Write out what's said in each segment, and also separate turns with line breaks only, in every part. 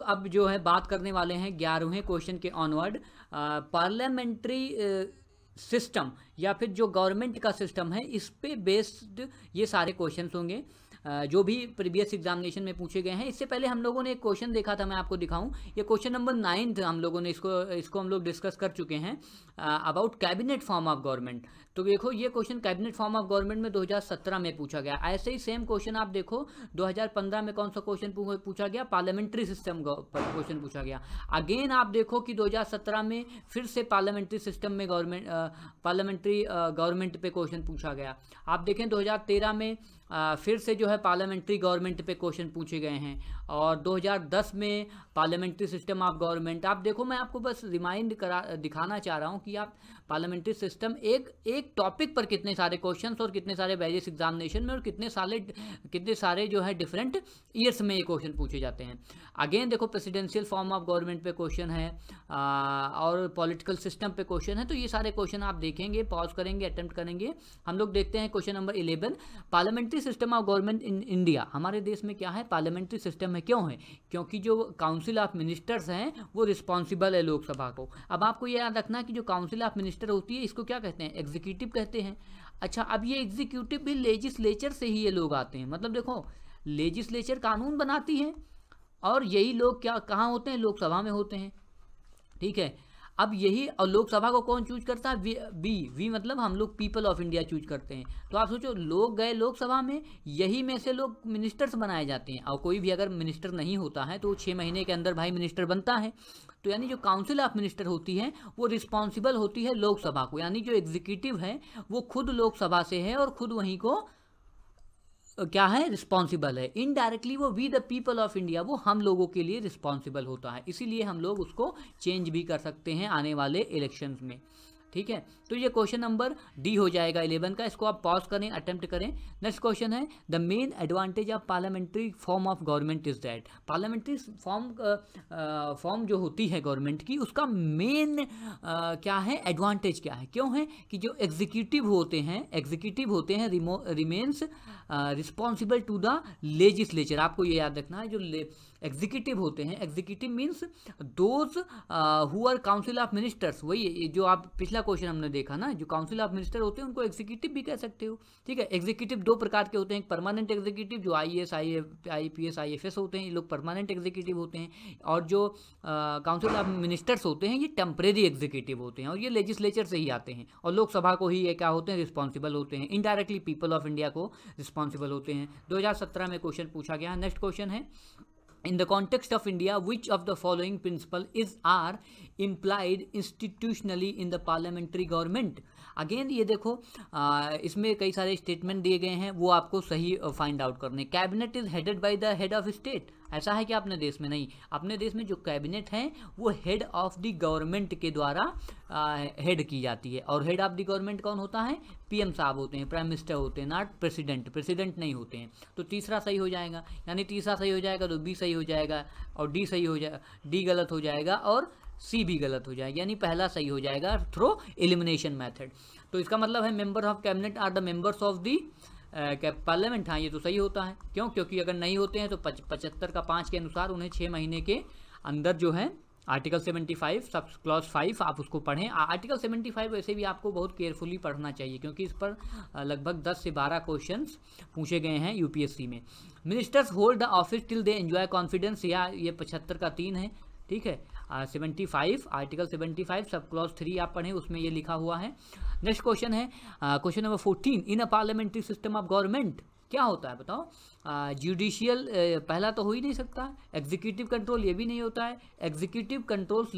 अब जो है बात करने वाले हैं 11वें क्वेश्चन के ऑनवर्ड। पार्लियामेंट्री सिस्टम या फिर जो गवर्नमेंट का सिस्टम है इस पे बेस्ड ये सारे क्वेश्चंस होंगे जो भी प्रीवियस एग्जामिनेशन में पूछे गए हैं। इससे पहले हम लोगों ने एक क्वेश्चन देखा था, मैं आपको दिखाऊं, ये क्वेश्चन नंबर 9 हम लोगों ने इसको हम लोग डिस्कस कर चुके हैं about cabinet form of government. तो देखो ये question cabinet form of government में 2017 में पूछा गया। ऐसे ही सेम क्वेश्चन आप देखो 2015 में कौन सा क्वेश्चन पूछा गया, पार्लियामेंट्री सिस्टम पर क्वेश्चन पूछा गया। अगेन आप देखो कि 2017 में फिर से पार्लियामेंट्री सिस्टम में पार्लियामेंट्री गवर्नमेंट पे क्वेश्चन पूछा गया। आप देखें 2013 में फिर से जो है पार्लियामेंट्री गवर्नमेंट पे क्वेश्चन पूछे गए हैं, और 2010 में पार्लियामेंट्री सिस्टम ऑफ गवर्नमेंट। आप देखो मैं आपको बस दिखाना चाह रहा हूँ कि आप पार्लियामेंट्री सिस्टम एक टॉपिक पर कितने सारे क्वेश्चंस और कितने सारे वेरियस एग्जामिनेशन में और कितने सारे जो है डिफरेंट ईयर्स में ये क्वेश्चन पूछे जाते हैं। अगेन देखो प्रेसिडेंशियल फॉर्म ऑफ गवर्नमेंट पे क्वेश्चन है और पॉलिटिकल सिस्टम पे क्वेश्चन है। तो ये सारे क्वेश्चन आप देखेंगे, पॉज करेंगे, अटेम्प्ट करेंगे। हम लोग देखते हैं question number 11, parliamentary system of government in India. हमारे देश में क्या है, पार्लियामेंट्री सिस्टम है। क्यों है? क्योंकि जो काउंसिल ऑफ मिनिस्टर्स हैं वो रिस्पॉन्सिबल है लोकसभा को। अब आपको ये याद रखना कि जो काउंसिल ऑफ मिनिस्टर होती है इसको क्या कहते हैं, एग्जीक्यूटिव कहते हैं। अच्छा, अब ये एग्जीक्यूटिव भी लेजिस्लेचर से ही ये लोग आते हैं। मतलब देखो लेजिस्लेचर कानून बनाती है और यही लोग क्या कहाँ होते हैं, लोकसभा में होते हैं। ठीक है, अब यही, और लोकसभा को कौन चूज करता है, वी मतलब हम लोग पीपल ऑफ इंडिया चूज करते हैं। तो आप सोचो लोग गए लोकसभा में, यही में से लोग मिनिस्टर्स बनाए जाते हैं। और कोई भी अगर मिनिस्टर नहीं होता है तो 6 महीने के अंदर भाई मिनिस्टर बनता है। तो यानी जो काउंसिल ऑफ मिनिस्टर होती है वो रिस्पॉन्सिबल होती है लोकसभा को, यानी जो एग्जीक्यूटिव है वो खुद लोकसभा से है और खुद वहीं को क्या है, रिस्पॉन्सिबल है। इनडायरेक्टली वो we the people of India, वो हम लोगों के लिए रिस्पॉन्सिबल होता है। इसीलिए हम लोग उसको चेंज भी कर सकते हैं आने वाले इलेक्शंस में। ठीक है, तो ये क्वेश्चन नंबर डी हो जाएगा 11 का। इसको आप पॉज करें, अटेम्प्ट करें। नेक्स्ट क्वेश्चन है, the main advantage of parliamentary form of government is that. Parliamentary form जो होती है गवर्नमेंट की, उसका मेन क्या है, एडवांटेज क्या है, क्यों है कि जो एग्जीक्यूटिव होते हैं remains responsible to the legislature. आपको ये याद रखना है, जो एग्जीक्यूटिव होते हैं, executive means those who are council of ministers. वही जो आप पिछला क्वेश्चन हमने देखा ना, जो काउंसिल ऑफ मिनिस्टर होते हैं उनको एग्जीक्यूटिव भी कह सकते हो। ठीक है, एग्जीक्यूटिव 2 प्रकार के होते हैं, एक परमानेंट एग्जीक्यूटिव जो IAS IPS IFS होते हैं, ये लोग परमानेंट एग्जीक्यूटिव होते हैं। और जो काउंसिल ऑफ मिनिस्टर्स होते हैं ये टेम्परेरी एग्जीक्यूटिव होते हैं और ये लेजिस्लेचर से ही आते हैं और लोकसभा को ही ये क्या होते हैं, रिस्पॉन्सिबल होते हैं। इनडायरेक्टली पीपल ऑफ इंडिया को रिस्पॉन्सिबल होते हैं। 2017 में क्वेश्चन पूछा गया। नेक्स्ट क्वेश्चन है, in the context of India, which of the following principle are implied institutionally in the parliamentary government? Again ये देखो इसमें कई सारे स्टेटमेंट दिए गए हैं, वो आपको सही फाइंड आउट करने। Cabinet is headed by the head of state. ऐसा है कि अपने देश में नहीं, अपने देश में जो कैबिनेट है वो हेड ऑफ द गवर्नमेंट के द्वारा हेड की जाती है। और हेड ऑफ द गवर्नमेंट कौन होता है, PM साहब होते हैं, प्राइम मिनिस्टर होते हैं, नॉट प्रेसिडेंट नहीं होते हैं। तो तीसरा सही हो जाएगा, यानी तीसरा सही हो जाएगा तो B सही हो जाएगा और D सही हो जाएगा, D गलत हो जाएगा और C भी गलत हो जाएगा, यानी पहला सही हो जाएगा थ्रू एलिमिनेशन मेथड। तो इसका मतलब है member of cabinet are the members of the parliament. हाँ, ये तो सही होता है। क्यों? क्योंकि अगर नहीं होते हैं तो 75 का 5 के अनुसार उन्हें 6 महीने के अंदर जो है आर्टिकल 75 सब क्लॉज 5 आप उसको पढ़ें। आर्टिकल 75 वैसे भी आपको बहुत केयरफुली पढ़ना चाहिए क्योंकि इस पर लगभग 10 से 12 क्वेश्चंस पूछे गए हैं UPSC में। Ministers hold the office till they enjoy confidence, या ये 75 का 3 है। ठीक है, 75 आर्टिकल 75 सब क्लॉज 3 आप पढ़ें, उसमें ये लिखा हुआ है। नेक्स्ट क्वेश्चन है question number 14, in a parliamentary system of government क्या होता है बताओ। जुडिशियल पहला तो हो ही नहीं सकता, एग्जीक्यूटिव कंट्रोल ये भी नहीं होता है, executive controls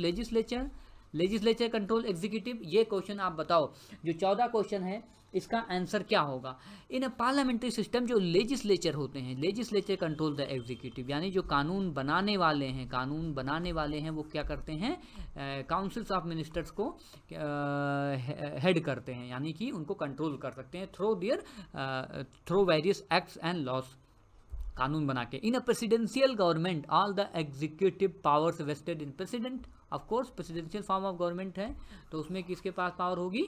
legislature control executive. ये क्वेश्चन आप बताओ, जो 14 क्वेश्चन है इसका आंसर क्या होगा। इन अ पार्लियामेंट्री सिस्टम जो लेजिस्लेचर होते हैं, लेजिस्लेचर कंट्रोल द एग्जीक्यूटिव, यानी जो कानून बनाने वाले हैं वो क्या करते हैं, काउंसिल्स ऑफ मिनिस्टर्स को हेड करते हैं, यानी कि उनको कंट्रोल कर सकते हैं through various acts and laws, कानून बना के। In a presidential government all the executive powers vested in president. Of course presidential form of government है तो उसमें किसके पास पावर होगी,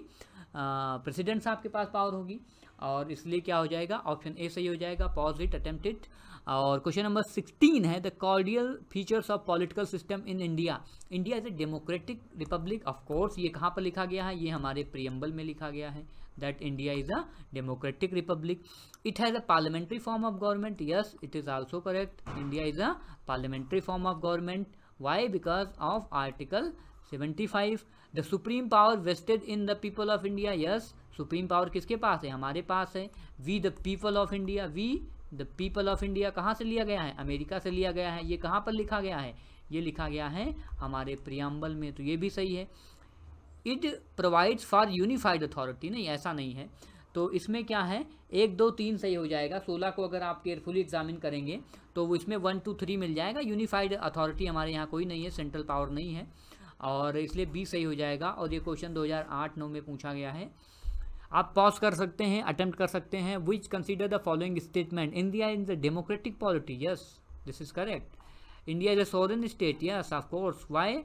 प्रेसिडेंट साहब के पास पावर होगी, और इसलिए क्या हो जाएगा, ऑप्शन ए सही हो जाएगा। Pause it, attempt it. और क्वेश्चन नंबर 16 है, the cordial features of political system in India. India is a democratic Republic, of course ये कहाँ पर लिखा गया है, ये हमारे प्रियम्बल में लिखा गया है that India is a democratic republic. It has a parliamentary form of government, yes it is also correct, India is a parliamentary form of government. Why? Because of article 75। The supreme power vested in the people of India, yes supreme power किसके पास है, हमारे पास है। We the people of India, we the people of India कहाँ से लिया गया है, अमेरिका से लिया गया है। ये कहाँ पर लिखा गया है, ये लिखा गया है हमारे प्रियम्बल में, तो ये भी सही है। It provides for unified authority, नहीं ऐसा नहीं है, तो इसमें क्या है 1 2 3 सही हो जाएगा। 16 को अगर आप केयरफुली एग्जामिन करेंगे तो वो इसमें 1 2 3 मिल जाएगा। यूनिफाइड अथॉरिटी हमारे यहाँ कोई नहीं है, सेंट्रल पावर नहीं है, और इसलिए बी सही हो जाएगा। और ये क्वेश्चन 2008-9 में पूछा गया है। आप पॉज कर सकते हैं, अटेम्प्ट कर सकते हैं। Which consider the following statement, India is the democratic polity, yes this is correct. India is a sovereign state, yes of course. Why?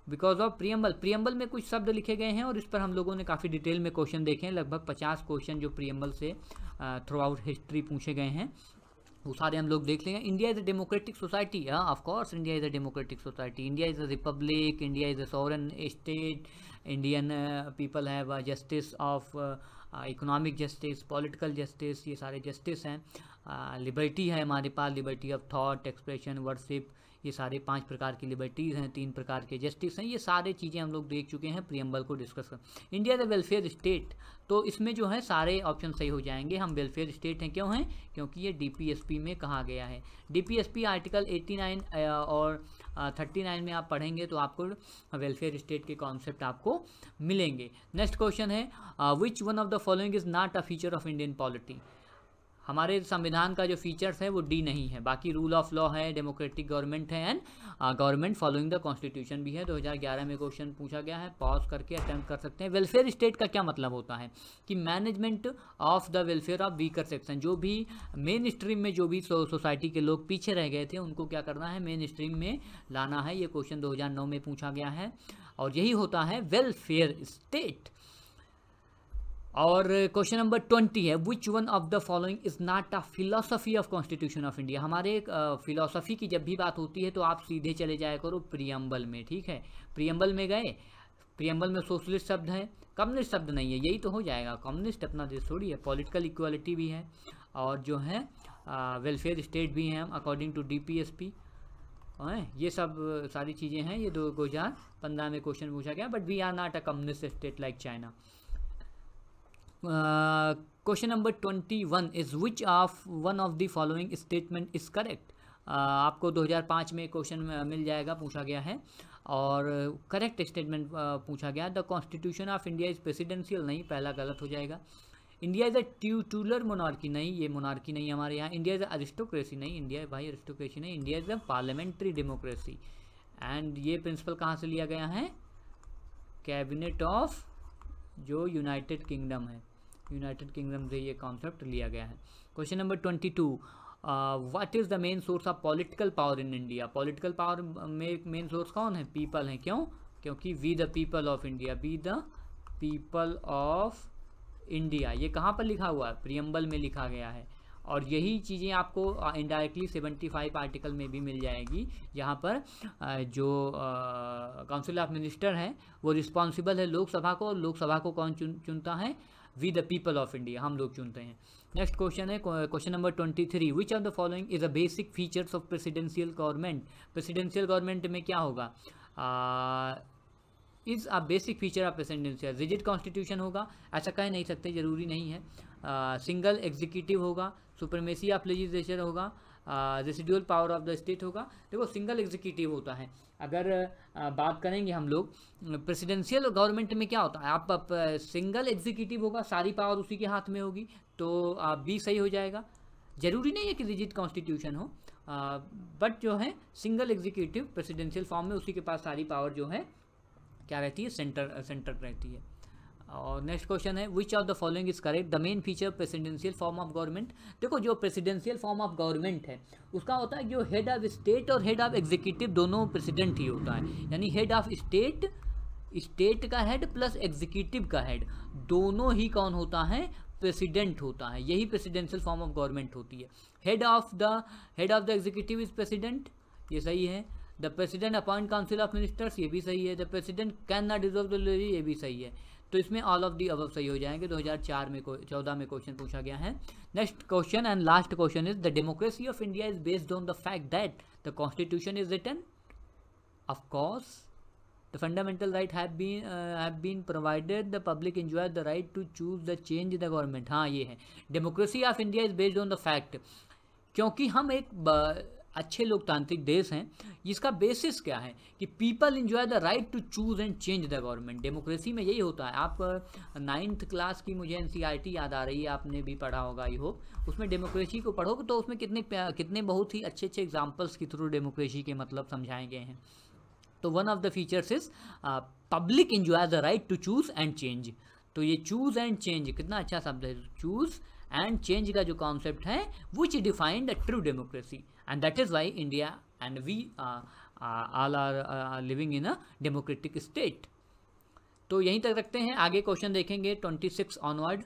Because of preamble. Preamble में कुछ शब्द लिखे गए हैं और इस पर हम लोगों ने काफ़ी डिटेल में क्वेश्चन देखे हैं, लगभग 50 क्वेश्चन जो प्रियम्बल से थ्रू आउट हिस्ट्री पूछे गए हैं, वो सारे हम लोग देख लेंगे। India is a democratic society, of course India is a democratic society. India is a republic, India is a sovereign state, Indian people have justice of economic justice, political justice, ये सारे जस्टिस हैं। Liberty है हमारे पास, liberty of thought, expression, worship, ये सारे 5 प्रकार की लिबर्टीज़ हैं, 3 प्रकार के जस्टिस हैं। ये सारे चीज़ें हम लोग देख चुके हैं प्रियम्बल को डिस्कस कर। इंडिया द वेलफेयर स्टेट, तो इसमें जो है सारे ऑप्शन सही हो जाएंगे। हम वेलफेयर स्टेट हैं, क्यों हैं, क्योंकि ये डीपीएसपी में कहा गया है। डीपीएसपी आर्टिकल 89 और 39 में आप पढ़ेंगे तो आपको वेलफेयर स्टेट के कॉन्सेप्ट आपको मिलेंगे। नेक्स्ट क्वेश्चन है, which one of the following is not a feature of Indian polity. हमारे संविधान का जो फीचर्स है वो डी नहीं है, बाकी रूल ऑफ लॉ है, डेमोक्रेटिक गवर्नमेंट है and government following the constitution भी है। 2011 में क्वेश्चन पूछा गया है, पॉज करके अटेम्प्ट कर सकते हैं। वेलफेयर स्टेट का क्या मतलब होता है कि management of the welfare of weaker section, जो भी मेन स्ट्रीम में जो भी सोसाइटी के लोग पीछे रह गए थे उनको क्या करना है, मेन स्ट्रीम में लाना है। ये क्वेश्चन 2009 में पूछा गया है और यही होता है वेलफेयर स्टेट। और क्वेश्चन नंबर 20 है, which one of the following is not a philosophy of constitution of India. हमारे फिलोसफी की जब भी बात होती है तो आप सीधे चले जाया करो प्रियम्बल में, ठीक है। प्रियम्बल में गए, प्रियम्बल में सोशलिस्ट शब्द है, कम्युनिस्ट शब्द नहीं है, यही तो हो जाएगा। कम्युनिस्ट अपना देश थोड़ी है, पॉलिटिकल इक्वालिटी भी है और जो है वेलफेयर स्टेट भी हैं अकॉर्डिंग टू डीपीएसपी। ये सब सारी चीज़ें हैं, ये 2015 में क्वेश्चन पूछा गया। But we are not a communist state like China. Question number 21 is which of one of the following statement is correct. आपको 2005 में क्वेश्चन मिल जाएगा, पूछा गया है और करेक्ट स्टेटमेंट पूछा गया। The constitution of India is presidential, नहीं, पहला गलत हो जाएगा। इंडिया इज अ ट्यूटुलर मोनार्की, नहीं, ये मोनार्की नहीं हमारे यहाँ। इंडिया इज अ अरिस्टोक्रेसी, नहीं, इंडिया भाई अरिस्टोक्रेसी नहीं, India is a parliamentary democracy. And ये प्रिंसिपल कहाँ से लिया गया है, कैबिनेट ऑफ जो यूनाइटेड किंगडम है, यूनाइटेड किंगडम से ये कॉन्सेप्ट लिया गया है। Question number 22, what is the main source of political power in India. Political power में मेन सोर्स कौन है, पीपल है। क्यों, क्योंकि we the people of India, we the people of India, ये कहाँ पर लिखा हुआ है, प्रियम्बल में लिखा गया है। और यही चीज़ें आपको इनडायरेक्टली 75 आर्टिकल में भी मिल जाएगी, जहाँ पर जो काउंसिल ऑफ मिनिस्टर है वो रिस्पॉन्सिबल है लोकसभा को, और लोकसभा को कौन चुनता है, we the people of India, हम लोग चुनते हैं। नेक्स्ट क्वेश्चन है question number 23, which of the following is a basic features of presidential government. Presidential government में क्या होगा, is a basic feature of presidential, rigid constitution होगा, ऐसा कह नहीं सकते, जरूरी नहीं है। सिंगल एग्जीक्यूटिव होगा, सुप्रीमेसी ऑफ लेजिस्लेचर होगा, residual power of the state होगा। देखो सिंगल एग्जीक्यूटिव होता है। अगर बात करेंगे हम लोग प्रेसिडेंशियल गवर्नमेंट में क्या होता है, आप सिंगल एग्जीक्यूटिव होगा, सारी पावर उसी के हाथ में होगी, तो आप भी सही हो जाएगा। जरूरी नहीं है कि रिजिड कॉन्स्टिट्यूशन हो, बट जो है सिंगल एग्जीक्यूटिव प्रेसिडेंशियल फॉर्म में उसी के पास सारी पावर जो है क्या रहती है, सेंटर रहती है। और नेक्स्ट क्वेश्चन है, विच of the following is correct, the main feature presidential form of government. देखो जो प्रेसिडेंशियल फॉर्म ऑफ गवर्नमेंट है उसका होता है जो हेड ऑफ स्टेट और हेड ऑफ एग्जीक्यूटिव दोनों प्रेसिडेंट ही होता है, यानी हेड ऑफ स्टेट का हेड प्लस एग्जीक्यूटिव का हेड दोनों ही कौन होता है, प्रेसिडेंट होता है, यही प्रेसिडेंशियल फॉर्म ऑफ गवर्नमेंट होती है। Head of the executive is president, ये सही है। The president appoint council of ministers, ये भी सही है। The president can not dissolve the legislature, ये भी सही है। तो इसमें ऑल ऑफ दी अबव सही हो जाएंगे। 2014 में क्वेश्चन पूछा गया है। Next question and last question is the democracy of India is based on the fact that the constitution is written. Of course the fundamental right have been provided, the public enjoy the right to choose the change the government. हाँ, ये है democracy of India is based on the fact, क्योंकि हम एक अच्छे लोकतांत्रिक देश हैं। इसका बेसिस क्या है कि people enjoy the right to choose and change the government. Democracy में यही होता है। आप 9th क्लास की मुझे NCERT याद आ रही है, आपने भी पढ़ा होगा, आई होप। उसमें डेमोक्रेसी को पढ़ोगे तो उसमें कितने बहुत ही अच्छे अच्छे एग्जाम्पल्स के थ्रू डेमोक्रेसी के मतलब समझाए गए हैं। तो one of the features is public enjoy the right to choose and change. तो ये चूज एंड चेंज कितना अच्छा शब्द है। चूज एंड चेंज का जो कॉन्सेप्ट है which defined the true democracy, and that is why India and we all are living in a democratic state. तो यहीं तक रखते हैं, आगे क्वेश्चन देखेंगे 26 ऑनवर्ड।